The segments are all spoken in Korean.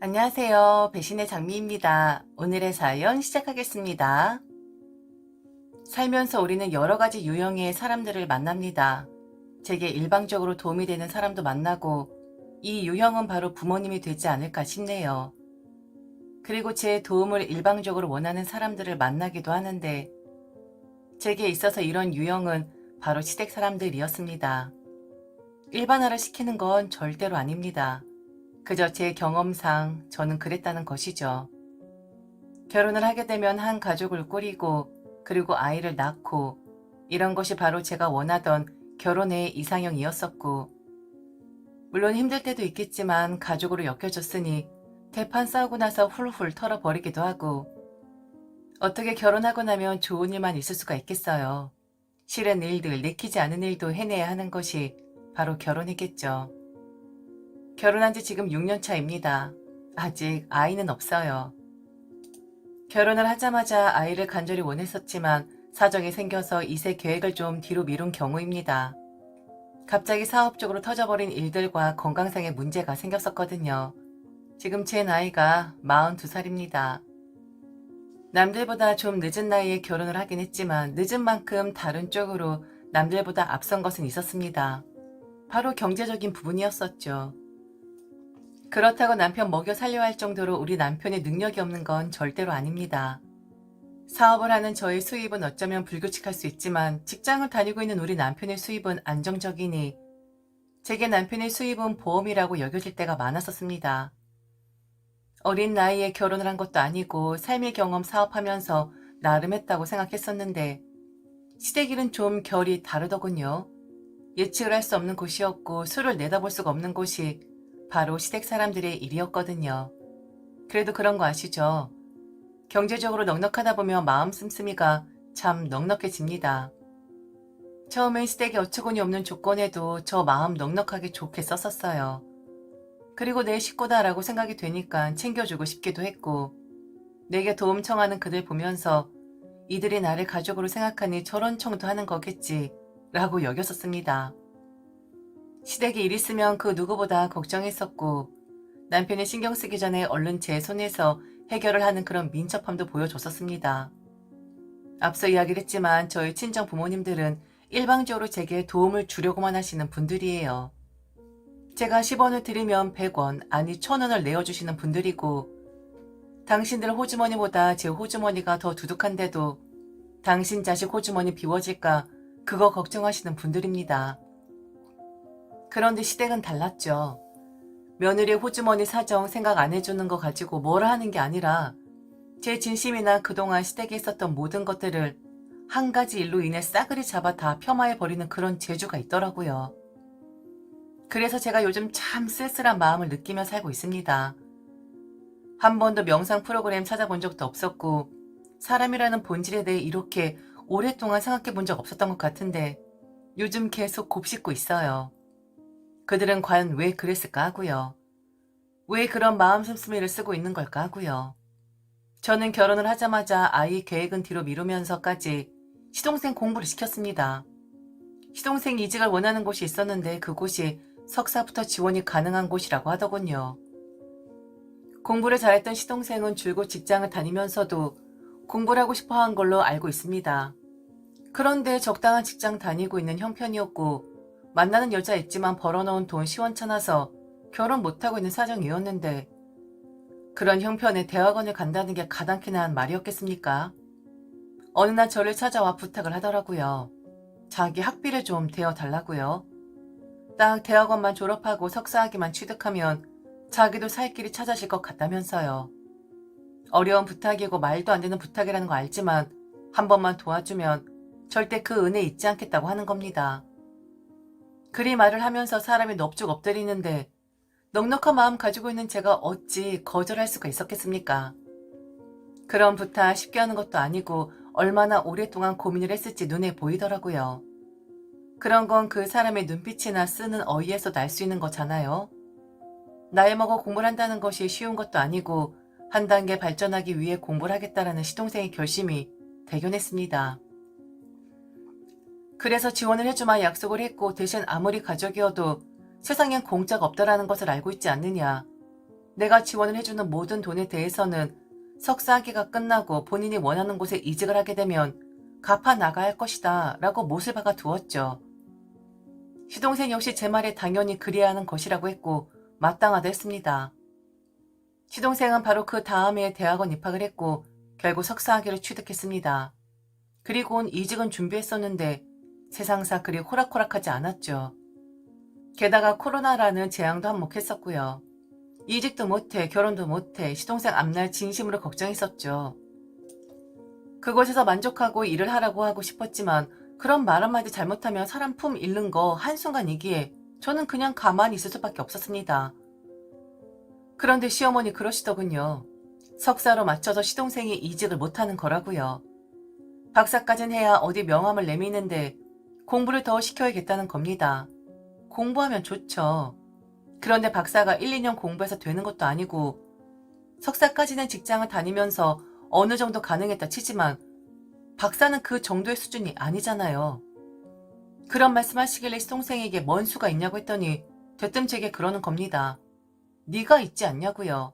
안녕하세요. 배신의 장미입니다. 오늘의 사연 시작하겠습니다. 살면서 우리는 여러 가지 유형의 사람들을 만납니다. 제게 일방적으로 도움이 되는 사람도 만나고 이 유형은 바로 부모님이 되지 않을까 싶네요. 그리고 제 도움을 일방적으로 원하는 사람들을 만나기도 하는데 제게 있어서 이런 유형은 바로 시댁 사람들이었습니다. 일반화를 시키는 건 절대로 아닙니다. 그저 제 경험상 저는 그랬다는 것이죠. 결혼을 하게 되면 한 가족을 꾸리고 그리고 아이를 낳고 이런 것이 바로 제가 원하던 결혼의 이상형이었었고 물론 힘들 때도 있겠지만 가족으로 엮여줬으니 대판 싸우고 나서 훌훌 털어버리기도 하고 어떻게 결혼하고 나면 좋은 일만 있을 수가 있겠어요. 싫은 일들, 내키지 않은 일도 해내야 하는 것이 바로 결혼이겠죠. 결혼한 지 지금 6년 차입니다. 아직 아이는 없어요. 결혼을 하자마자 아이를 간절히 원했었지만 사정이 생겨서 이세 계획을 좀 뒤로 미룬 경우입니다. 갑자기 사업적으로 터져버린 일들과 건강상의 문제가 생겼었거든요. 지금 제 나이가 42살입니다. 남들보다 좀 늦은 나이에 결혼을 하긴 했지만 늦은 만큼 다른 쪽으로 남들보다 앞선 것은 있었습니다. 바로 경제적인 부분이었었죠. 그렇다고 남편 먹여 살려야 할 정도로 우리 남편의 능력이 없는 건 절대로 아닙니다. 사업을 하는 저의 수입은 어쩌면 불규칙할 수 있지만 직장을 다니고 있는 우리 남편의 수입은 안정적이니 제게 남편의 수입은 보험이라고 여겨질 때가 많았었습니다. 어린 나이에 결혼을 한 것도 아니고 삶의 경험 사업하면서 나름 했다고 생각했었는데 시댁일은 좀 결이 다르더군요. 예측을 할 수 없는 곳이었고 수를 내다볼 수가 없는 곳이 바로 시댁 사람들의 일이었거든요. 그래도 그런 거 아시죠? 경제적으로 넉넉하다 보면 마음 씀씀이가 참 넉넉해집니다. 처음엔 시댁에 어처구니 없는 조건에도 저 마음 넉넉하게 좋게 썼었어요. 그리고 내 식구다라고 생각이 되니까 챙겨주고 싶기도 했고 내게 도움 청하는 그들 보면서 이들이 나를 가족으로 생각하니 저런 청도 하는 거겠지 라고 여겼었습니다. 시댁에 일 있으면 그 누구보다 걱정했었고 남편이 신경 쓰기 전에 얼른 제 손에서 해결을 하는 그런 민첩함도 보여줬었습니다. 앞서 이야기를 했지만 저희 친정 부모님들은 일방적으로 제게 도움을 주려고만 하시는 분들이에요. 제가 10원을 드리면 100원 아니 1000원을 내어주시는 분들이고 당신들 호주머니보다 제 호주머니가 더 두둑한데도 당신 자식 호주머니 비워질까 그거 걱정하시는 분들입니다. 그런데 시댁은 달랐죠. 며느리 호주머니 사정 생각 안 해주는 거 가지고 뭐라 하는 게 아니라 제 진심이나 그동안 시댁에 있었던 모든 것들을 한 가지 일로 인해 싸그리 잡아 다 폄하해버리는 그런 재주가 있더라고요. 그래서 제가 요즘 참 쓸쓸한 마음을 느끼며 살고 있습니다. 한 번도 명상 프로그램 찾아본 적도 없었고 사람이라는 본질에 대해 이렇게 오랫동안 생각해 본 적 없었던 것 같은데 요즘 계속 곱씹고 있어요. 그들은 과연 왜 그랬을까 하고요. 왜 그런 마음 씀씀이를 쓰고 있는 걸까 하고요. 저는 결혼을 하자마자 아이 계획은 뒤로 미루면서까지 시동생 공부를 시켰습니다. 시동생 이직을 원하는 곳이 있었는데 그곳이 석사부터 지원이 가능한 곳이라고 하더군요. 공부를 잘했던 시동생은 줄곧 직장을 다니면서도 공부를 하고 싶어 한 걸로 알고 있습니다. 그런데 적당한 직장 다니고 있는 형편이었고 만나는 여자 있지만 벌어놓은 돈 시원찮아서 결혼 못하고 있는 사정이었는데 그런 형편에 대학원을 간다는 게 가당키나 한 말이었겠습니까? 어느 날 저를 찾아와 부탁을 하더라고요. 자기 학비를 좀 대어달라고요. 딱 대학원만 졸업하고 석사학위만 취득하면 자기도 살 길이 찾아질 것 같다면서요. 어려운 부탁이고 말도 안 되는 부탁이라는 거 알지만 한 번만 도와주면 절대 그 은혜 잊지 않겠다고 하는 겁니다. 그리 말을 하면서 사람이 넙죽 엎드리는데 넉넉한 마음 가지고 있는 제가 어찌 거절할 수가 있었겠습니까? 그런 부탁 쉽게 하는 것도 아니고 얼마나 오랫동안 고민을 했을지 눈에 보이더라고요. 그런 건 그 사람의 눈빛이나 쓰는 어휘에서 날 수 있는 거잖아요. 나이 먹어 공부를 한다는 것이 쉬운 것도 아니고 한 단계 발전하기 위해 공부를 하겠다라는 시동생의 결심이 대견했습니다. 그래서 지원을 해주마 약속을 했고 대신 아무리 가족이어도 세상엔 공짜가 없다라는 것을 알고 있지 않느냐. 내가 지원을 해주는 모든 돈에 대해서는 석사 학위가 끝나고 본인이 원하는 곳에 이직을 하게 되면 갚아 나가야 할 것이다 라고 못을 박아 두었죠. 시동생 역시 제 말에 당연히 그래야 하는 것이라고 했고 마땅하다 했습니다. 시동생은 바로 그 다음에 대학원 입학을 했고 결국 석사 학위를 취득했습니다. 그리고는 이직은 준비했었는데 세상사 그리 호락호락하지 않았죠. 게다가 코로나라는 재앙도 한몫했었고요. 이직도 못해 결혼도 못해 시동생 앞날 진심으로 걱정했었죠. 그곳에서 만족하고 일을 하라고 하고 싶었지만 그런 말 한마디 잘못하면 사람 품 잃는 거 한순간이기에 저는 그냥 가만히 있을 수밖에 없었습니다. 그런데 시어머니 그러시더군요. 석사로 맞춰서 시동생이 이직을 못하는 거라고요. 박사까지는 해야 어디 명함을 내미는데 공부를 더 시켜야겠다는 겁니다. 공부하면 좋죠. 그런데 박사가 1, 2년 공부해서 되는 것도 아니고 석사까지는 직장을 다니면서 어느 정도 가능했다 치지만 박사는 그 정도의 수준이 아니잖아요. 그런 말씀하시길래 시동생에게 뭔 수가 있냐고 했더니 대뜸 제게 그러는 겁니다. 네가 있지 않냐고요.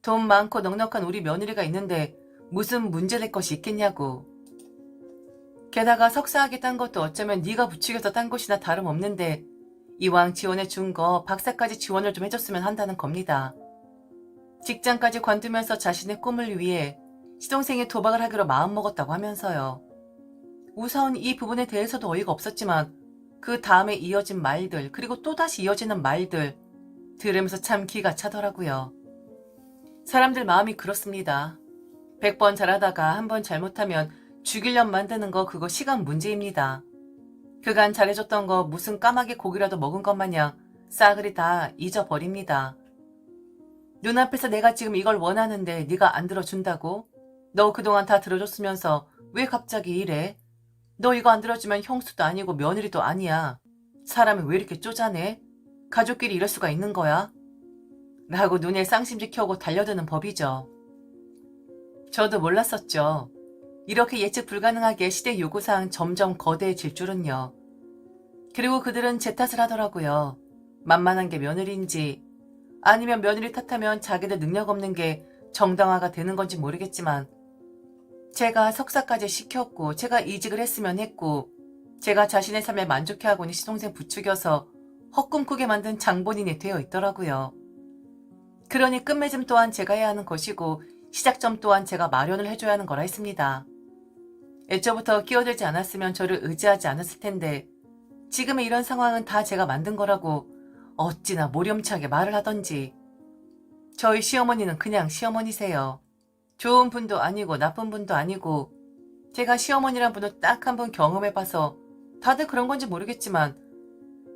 돈 많고 넉넉한 우리 며느리가 있는데 무슨 문제될 것이 있겠냐고. 게다가 석사학위 딴 것도 어쩌면 네가 부추겨서 딴 것이나 다름없는데 이왕 지원해 준 거 박사까지 지원을 좀 해줬으면 한다는 겁니다. 직장까지 관두면서 자신의 꿈을 위해 시동생이 도박을 하기로 마음먹었다고 하면서요. 우선 이 부분에 대해서도 어이가 없었지만 그 다음에 이어진 말들 그리고 또다시 이어지는 말들 들으면서 참 기가 차더라고요. 사람들 마음이 그렇습니다. 100번 잘하다가 한 번 잘못하면 죽이려면 만드는 거 그거 시간 문제입니다. 그간 잘해줬던 거 무슨 까마귀 고기라도 먹은 것 마냥 싸그리 다 잊어버립니다. 눈앞에서 내가 지금 이걸 원하는데 네가 안 들어준다고? 너 그동안 다 들어줬으면서 왜 갑자기 이래? 너 이거 안 들어주면 형수도 아니고 며느리도 아니야. 사람이 왜 이렇게 쪼잔해? 가족끼리 이럴 수가 있는 거야? 라고 눈에 쌍심지 켜고 달려드는 법이죠. 저도 몰랐었죠. 이렇게 예측 불가능하게 시대 요구사항 점점 거대해질 줄은요. 그리고 그들은 제 탓을 하더라고요. 만만한 게 며느리인지 아니면 며느리 탓하면 자기들 능력 없는 게 정당화가 되는 건지 모르겠지만 제가 석사까지 시켰고 제가 이직을 했으면 했고 제가 자신의 삶에 만족해하고는 시동생 부추겨서 헛꿈꾸게 만든 장본인이 되어 있더라고요. 그러니 끝맺음 또한 제가 해야 하는 것이고 시작점 또한 제가 마련을 해줘야 하는 거라 했습니다. 애초부터 끼어들지 않았으면 저를 의지하지 않았을 텐데 지금의 이런 상황은 다 제가 만든 거라고 어찌나 모렴치하게 말을 하던지. 저희 시어머니는 그냥 시어머니세요. 좋은 분도 아니고 나쁜 분도 아니고 제가 시어머니란 분을 딱 한 번 경험해봐서 다들 그런 건지 모르겠지만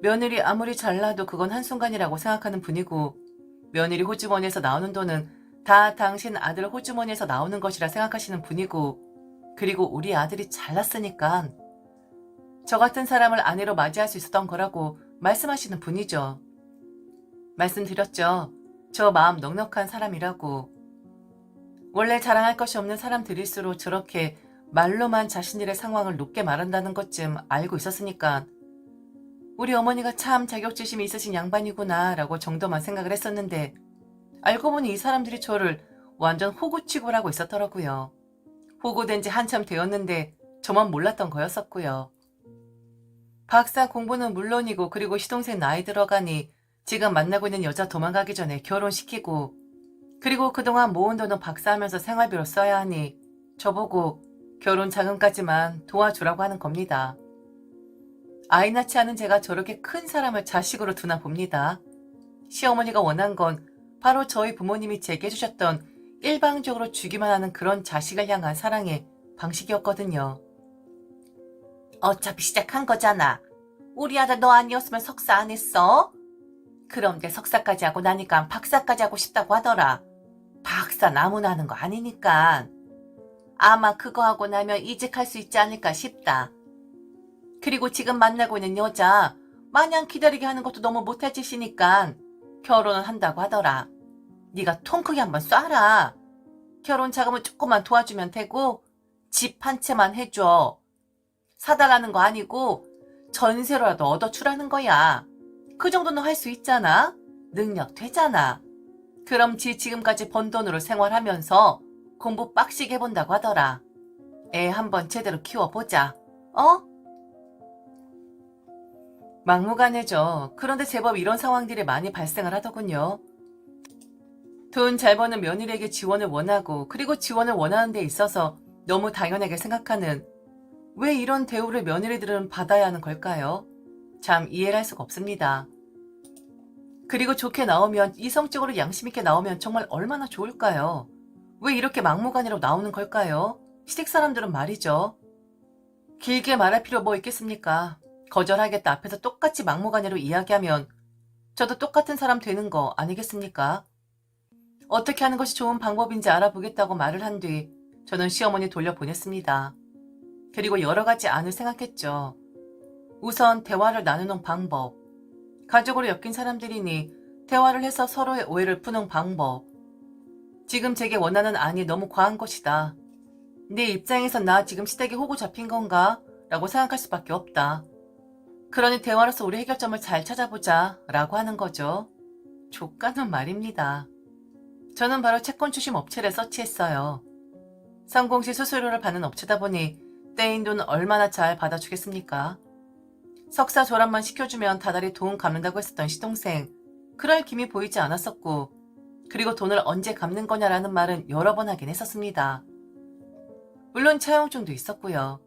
며느리 아무리 잘나도 그건 한순간이라고 생각하는 분이고 며느리 호주머니에서 나오는 돈은 다 당신 아들 호주머니에서 나오는 것이라 생각하시는 분이고 그리고 우리 아들이 잘났으니까 저 같은 사람을 아내로 맞이할 수 있었던 거라고 말씀하시는 분이죠. 말씀드렸죠. 저 마음 넉넉한 사람이라고. 원래 자랑할 것이 없는 사람들일수록 저렇게 말로만 자신들의 상황을 높게 말한다는 것쯤 알고 있었으니까 우리 어머니가 참 자격지심이 있으신 양반이구나 라고 정도만 생각을 했었는데 알고 보니 이 사람들이 저를 완전 호구취급을 하고 있었더라고요. 호구된 지 한참 되었는데 저만 몰랐던 거였었고요. 박사 공부는 물론이고 그리고 시동생 나이 들어가니 지금 만나고 있는 여자 도망가기 전에 결혼시키고 그리고 그동안 모은 돈은 박사하면서 생활비로 써야 하니 저보고 결혼 자금까지만 도와주라고 하는 겁니다. 아이 낳지 않은 제가 저렇게 큰 사람을 자식으로 두나 봅니다. 시어머니가 원한 건 바로 저희 부모님이 제게 해주셨던 일방적으로 주기만 하는 그런 자식을 향한 사랑의 방식이었거든요. 어차피 시작한 거잖아. 우리 아들 너 아니었으면 석사 안 했어? 그런데 석사까지 하고 나니까 박사까지 하고 싶다고 하더라. 박사 아무나 하는 거 아니니까. 아마 그거 하고 나면 이직할 수 있지 않을까 싶다. 그리고 지금 만나고 있는 여자 마냥 기다리게 하는 것도 너무 못할 짓이니까 결혼은 한다고 하더라. 네가 통 크게 한번 쏴라. 결혼 자금은 조금만 도와주면 되고 집 한 채만 해줘. 사달라는 거 아니고 전세로라도 얻어주라는 거야. 그 정도는 할 수 있잖아. 능력 되잖아. 그럼 지 지금까지 번 돈으로 생활하면서 공부 빡시게 해본다고 하더라. 애 한번 제대로 키워보자. 어? 막무가내죠. 그런데 제법 이런 상황들이 많이 발생을 하더군요. 돈 잘 버는 며느리에게 지원을 원하고 그리고 지원을 원하는 데 있어서 너무 당연하게 생각하는 왜 이런 대우를 며느리들은 받아야 하는 걸까요? 참 이해를 할 수가 없습니다. 그리고 좋게 나오면 이성적으로 양심 있게 나오면 정말 얼마나 좋을까요? 왜 이렇게 막무가내로 나오는 걸까요? 시댁 사람들은 말이죠. 길게 말할 필요 뭐 있겠습니까? 거절하겠다 앞에서 똑같이 막무가내로 이야기하면 저도 똑같은 사람 되는 거 아니겠습니까? 어떻게 하는 것이 좋은 방법인지 알아보겠다고 말을 한 뒤 저는 시어머니 돌려보냈습니다. 그리고 여러 가지 안을 생각했죠. 우선 대화를 나누는 방법, 가족으로 엮인 사람들이니 대화를 해서 서로의 오해를 푸는 방법. 지금 제게 원하는 안이 너무 과한 것이다. 네 입장에선 나 지금 시댁에 호구 잡힌 건가? 라고 생각할 수밖에 없다. 그러니 대화로서 우리 해결점을 잘 찾아보자 라고 하는 거죠. 족가는 말입니다. 저는 바로 채권 추심 업체를 서치했어요. 성공시 수수료를 받는 업체다 보니 떼인 돈 얼마나 잘 받아주겠습니까? 석사 졸업만 시켜주면 다달이 돈 갚는다고 했었던 시동생, 그럴 김이 보이지 않았었고, 그리고 돈을 언제 갚는 거냐라는 말은 여러 번 하긴 했었습니다. 물론 차용증도 있었고요.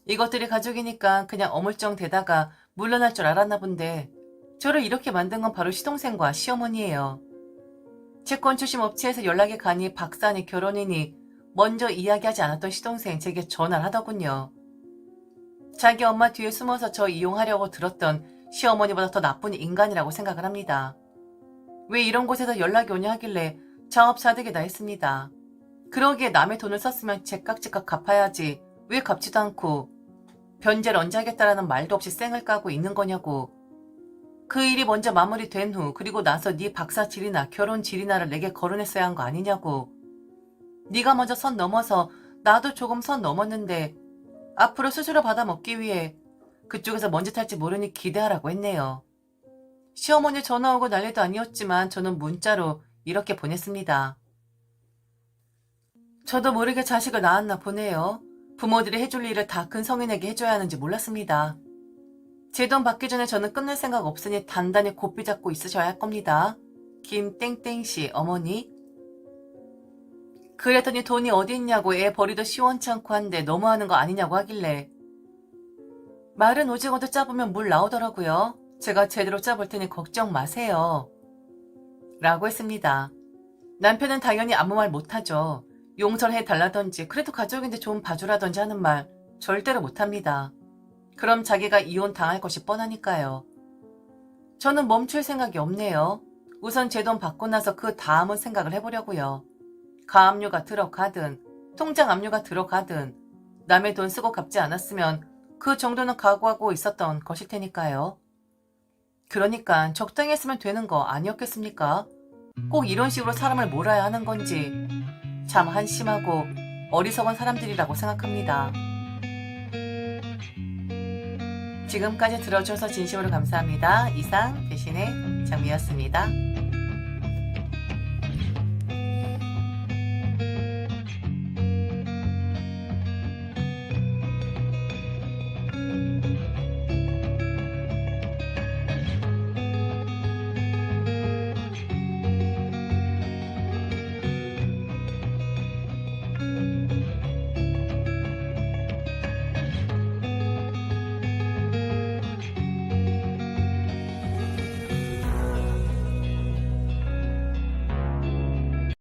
이것들이 가족이니까 그냥 어물쩡 대다가 물러날 줄 알았나 본데 저를 이렇게 만든 건 바로 시동생과 시어머니예요. 채권 추심 업체에서 연락이 가니 박사니 결혼이니 먼저 이야기하지 않았던 시동생 제게 전화를 하더군요. 자기 엄마 뒤에 숨어서 저 이용하려고 들었던 시어머니보다 더 나쁜 인간이라고 생각을 합니다. 왜 이런 곳에서 연락이 오냐 하길래 자업자득이다 했습니다. 그러기에 남의 돈을 썼으면 제깍제깍 갚아야지 왜 갚지도 않고 변제를 언제 하겠다라는 말도 없이 쌩을 까고 있는 거냐고. 그 일이 먼저 마무리된 후 그리고 나서 네 박사 질이나 결혼 질이나를 내게 거론했어야 한 거 아니냐고. 네가 먼저 선 넘어서 나도 조금 선 넘었는데 앞으로 수수료 받아 먹기 위해 그쪽에서 뭔 짓 할지 모르니 기대하라고 했네요. 시어머니 전화 오고 난리도 아니었지만 저는 문자로 이렇게 보냈습니다. 저도 모르게 자식을 낳았나 보네요. 부모들이 해줄 일을 다 큰 성인에게 해줘야 하는지 몰랐습니다. 제 돈 받기 전에 저는 끊을 생각 없으니 단단히 고삐 잡고 있으셔야 할 겁니다. 김땡땡씨 어머니. 그랬더니 돈이 어디 있냐고 애 버리도 시원치 않고 한데 너무하는 거 아니냐고 하길래 말은 오징어도 짜보면 물 나오더라고요. 제가 제대로 짜볼 테니 걱정 마세요. 라고 했습니다. 남편은 당연히 아무 말 못하죠. 용서해달라던지 그래도 가족인데 좀 봐주라던지 하는 말 절대로 못합니다. 그럼 자기가 이혼 당할 것이 뻔하니까요. 저는 멈출 생각이 없네요. 우선 제 돈 받고 나서 그 다음은 생각을 해보려고요. 가압류가 들어가든 통장 압류가 들어가든 남의 돈 쓰고 갚지 않았으면 그 정도는 각오하고 있었던 것일 테니까요. 그러니까 적당히 했으면 되는 거 아니었겠습니까? 꼭 이런 식으로 사람을 몰아야 하는 건지 참 한심하고 어리석은 사람들이라고 생각합니다. 지금까지 들어주셔서 진심으로 감사합니다. 이상 배신의 장미였습니다.